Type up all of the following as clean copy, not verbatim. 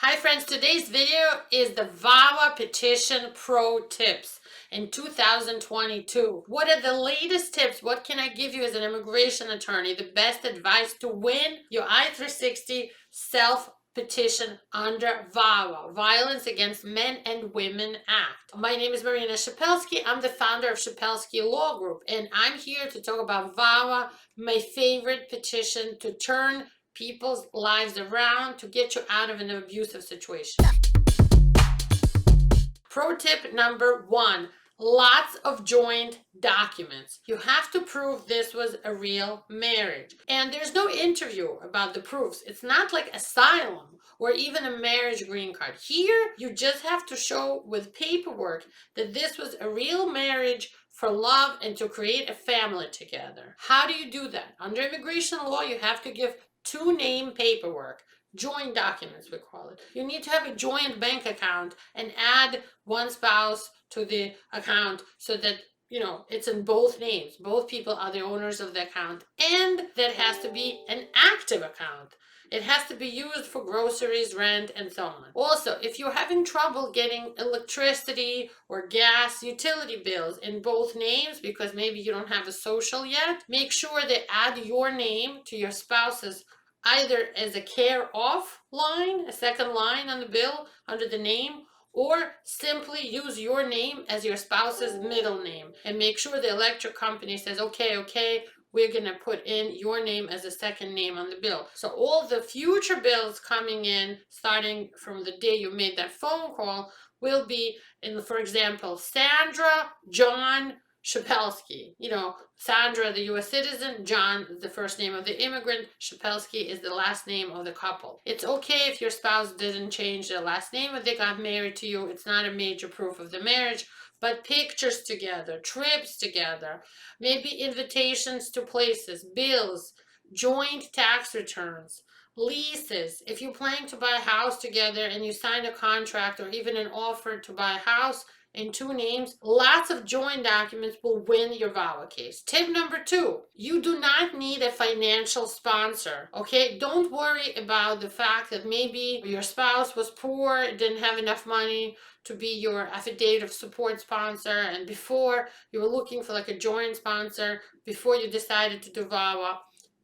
Hi friends, today's video is the VAWA Petition Pro tips in 2022. What are the latest tips? What can I give you as an immigration attorney? The best advice to win your I-360 self-petition under VAWA, Violence Against Men and Women Act. My name is Marina Shepelsky. I'm the founder of Shepelsky Law Group, and I'm here to talk about VAWA, my favorite petition to turn people's lives around, to get you out of an abusive situation. Pro tip number 1, lots of joined documents. You have to prove this was a real marriage. And there's no interview about the proofs. It's not like asylum or even a marriage green card. Here, you just have to show with paperwork that this was a real marriage for love and to create a family together. How do you do that? Under immigration law, you have to give 2 name paperwork, joint documents we call it. You need to have a joint bank account and add one spouse to the account so that it's in both names. Both people are the owners of the account, and that has to be an active account. It has to be used for groceries, rent, and so on. Also, if you're having trouble getting electricity or gas utility bills in both names because maybe you don't have a social yet, make sure they add your name to your spouse's either as a care off line, a second line on the bill under the name, or simply use your name as your spouse's middle name and make sure the electric company says, okay, we're going to put in your name as a second name on the bill. So all the future bills coming in, starting from the day you made that phone call, will be for example, Sandra, John, Shepelsky. Sandra, the U.S. citizen, John, the first name of the immigrant, Shepelsky is the last name of the couple. It's okay if your spouse didn't change their last name if they got married to you. It's not a major proof of the marriage, but pictures together, trips together, maybe invitations to places, bills, joint tax returns, leases. If you're planning to buy a house together and you sign a contract or even an offer to buy a house in 2 names, lots of joint documents will win your VAWA case. Tip number 2, you do not need a financial sponsor, okay? Don't worry about the fact that maybe your spouse was poor, didn't have enough money to be your affidavit of support sponsor, and before you were looking for like a joint sponsor before you decided to do VAWA.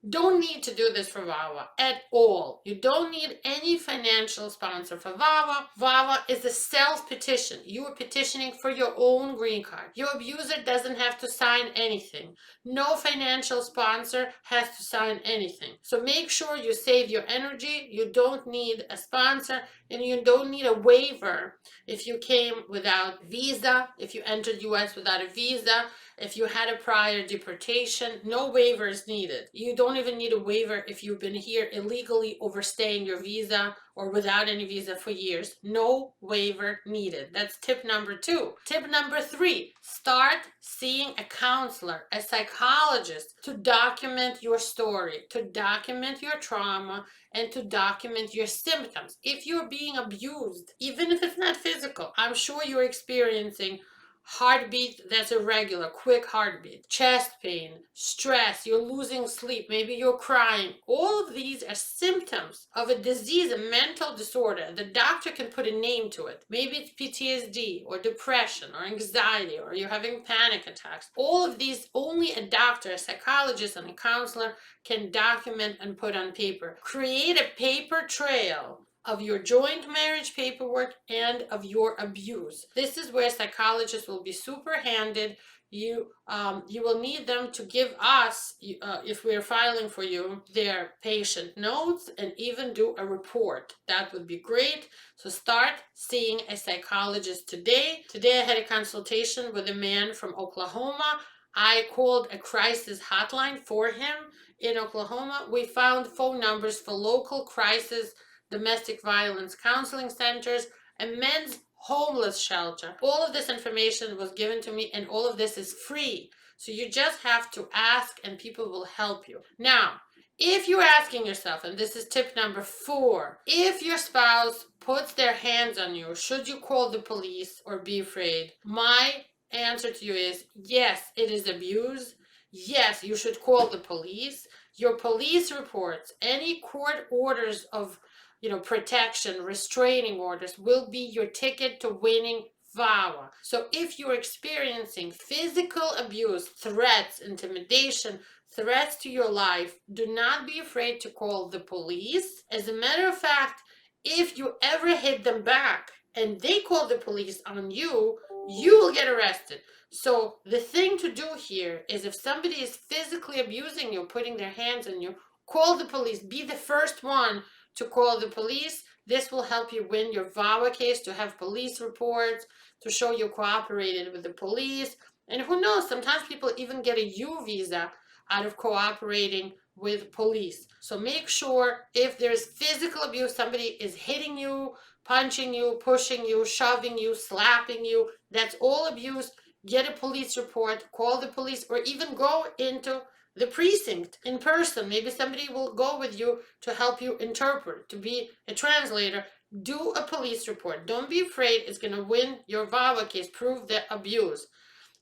Don't need to do this for VAWA at all. You don't need any financial sponsor for VAWA. VAWA is a self-petition. You are petitioning for your own green card. Your abuser doesn't have to sign anything. No financial sponsor has to sign anything. So make sure you save your energy. You don't need a sponsor, and you don't need a waiver if you came without visa, if you entered U.S. without a visa, if you had a prior deportation. No waiver is needed. You don't even need a waiver if you've been here illegally overstaying your visa or without any visa for years. No waiver needed. That's tip number 2. Tip number 3, start seeing a counselor, a psychologist, to document your story, to document your trauma, and to document your symptoms. If you're being abused, even if it's not physical, I'm sure you're experiencing heartbeat that's irregular, quick heartbeat, chest pain, stress, you're losing sleep, maybe you're crying. All of these are symptoms of a disease, a mental disorder. The doctor can put a name to it. Maybe it's PTSD or depression or anxiety, or you're having panic attacks. All of these, only a doctor, a psychologist, and a counselor can document and put on paper. Create a paper trail of your joint marriage paperwork and of your abuse. This is where psychologists will be super handed. You will need them to give us, if we're filing for you, their patient notes and even do a report. That would be great. So start seeing a psychologist today. Today I had a consultation with a man from Oklahoma. I called a crisis hotline for him in Oklahoma. We found phone numbers for local crisis domestic violence counseling centers, and men's homeless shelter. All of this information was given to me, and all of this is free. So you just have to ask and people will help you. Now, if you're asking yourself, and this is tip number 4, if your spouse puts their hands on you, should you call the police or be afraid? My answer to you is yes, it is abuse. Yes, you should call the police. Your police reports, any court orders of protection, restraining orders will be your ticket to winning VAWA. So if you're experiencing physical abuse, threats, intimidation, threats to your life, do not be afraid to call the police. As a matter of fact, if you ever hit them back and they call the police on you, you will get arrested. So the thing to do here is, if somebody is physically abusing you, putting their hands on you, call the police. Be the first one to call the police. This will help you win your VAWA case, to have police reports, to show you cooperated with the police. And who knows, sometimes people even get a U visa out of cooperating with police. So make sure, if there's physical abuse, somebody is hitting you, punching you, pushing you, shoving you, slapping you, that's all abuse. Get a police report, call the police, or even go into the precinct in person. Maybe somebody will go with you to help you interpret, to be a translator. Do a police report. Don't be afraid. It's going to win your VAWA case. Prove the abuse.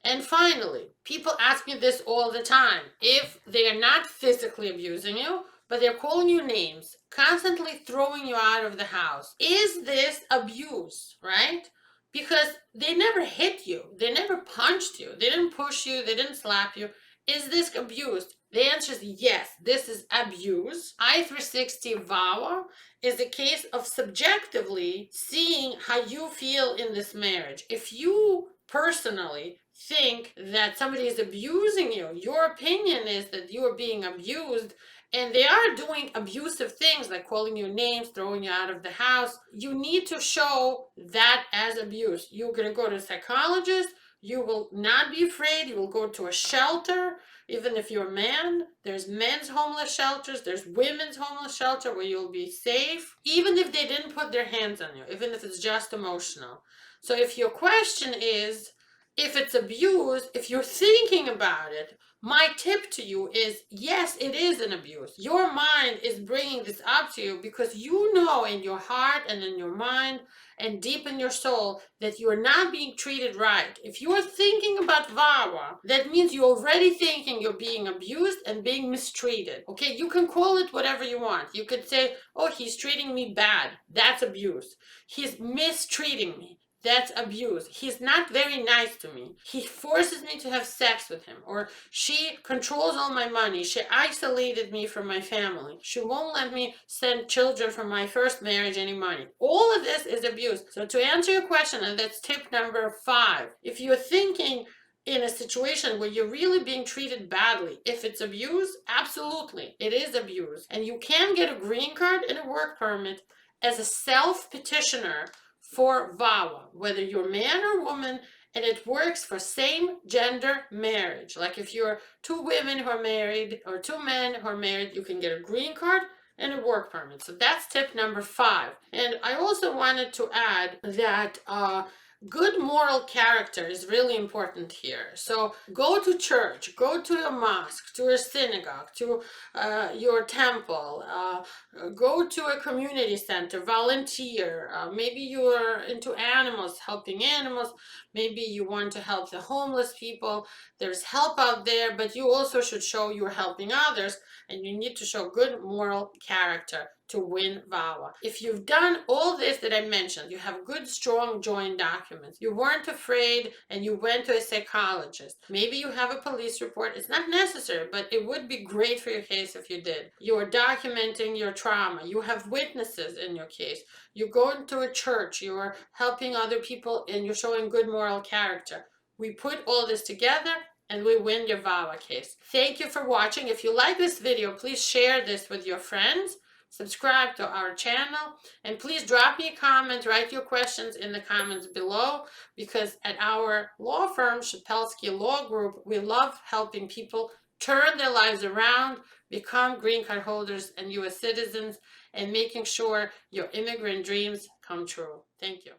And finally, people ask me this all the time. If they are not physically abusing you, but they're calling you names, constantly throwing you out of the house, is this abuse, right? Because they never hit you, they never punched you, they didn't push you, they didn't slap you. Is this abuse? The answer is yes, this is abuse. I-360 VAWA is a case of subjectively seeing how you feel in this marriage. If you personally think that somebody is abusing you, your opinion is that you are being abused, and they are doing abusive things like calling you names, throwing you out of the house, you need to show that as abuse. You're going to go to a psychologist. You will not be afraid. You will go to a shelter. Even if you're a man, there's men's homeless shelters, there's women's homeless shelter where you'll be safe, even if they didn't put their hands on you, even if it's just emotional. So if your question is, if it's abuse, if you're thinking about it, my tip to you is, yes, it is an abuse. Your mind is bringing this up to you because you know in your heart and in your mind and deep in your soul that you are not being treated right. If you are thinking about VAWA, that means you're already thinking you're being abused and being mistreated. Okay, you can call it whatever you want. You could say, oh, he's treating me bad. That's abuse. He's mistreating me. That's abuse. He's not very nice to me. He forces me to have sex with him. Or she controls all my money. She isolated me from my family. She won't let me send children from my first marriage any money. All of this is abuse. So to answer your question, and that's tip number 5, if you're thinking in a situation where you're really being treated badly, if it's abuse, absolutely, it is abuse. And you can get a green card and a work permit as a self-petitioner for VAWA, whether you're man or woman, and it works for same gender marriage. Like if you're 2 women who are married or 2 men who are married, you can get a green card and a work permit. So that's tip number 5. And I also wanted to add that good moral character is really important here. So go to church, go to a mosque, to a synagogue, to your temple, go to a community center, volunteer. Maybe you are into animals, helping animals. Maybe you want to help the homeless people. There's help out there, but you also should show you're helping others, and you need to show good moral character to win VAWA. If you've done all this that I mentioned, you have good, strong joint documents, you weren't afraid, and you went to a psychologist, maybe you have a police report. It's not necessary, but it would be great for your case if you did. You are documenting your trauma. You have witnesses in your case. You go into a church. You are helping other people, and you're showing good moral character. We put all this together, and we win your VAWA case. Thank you for watching. If you like this video, please share this with your friends. Subscribe to our channel, and please drop me a comment, write your questions in the comments below, because at our law firm, Shepelsky Law Group, we love helping people turn their lives around, become green card holders and U.S. citizens, and making sure your immigrant dreams come true. Thank you.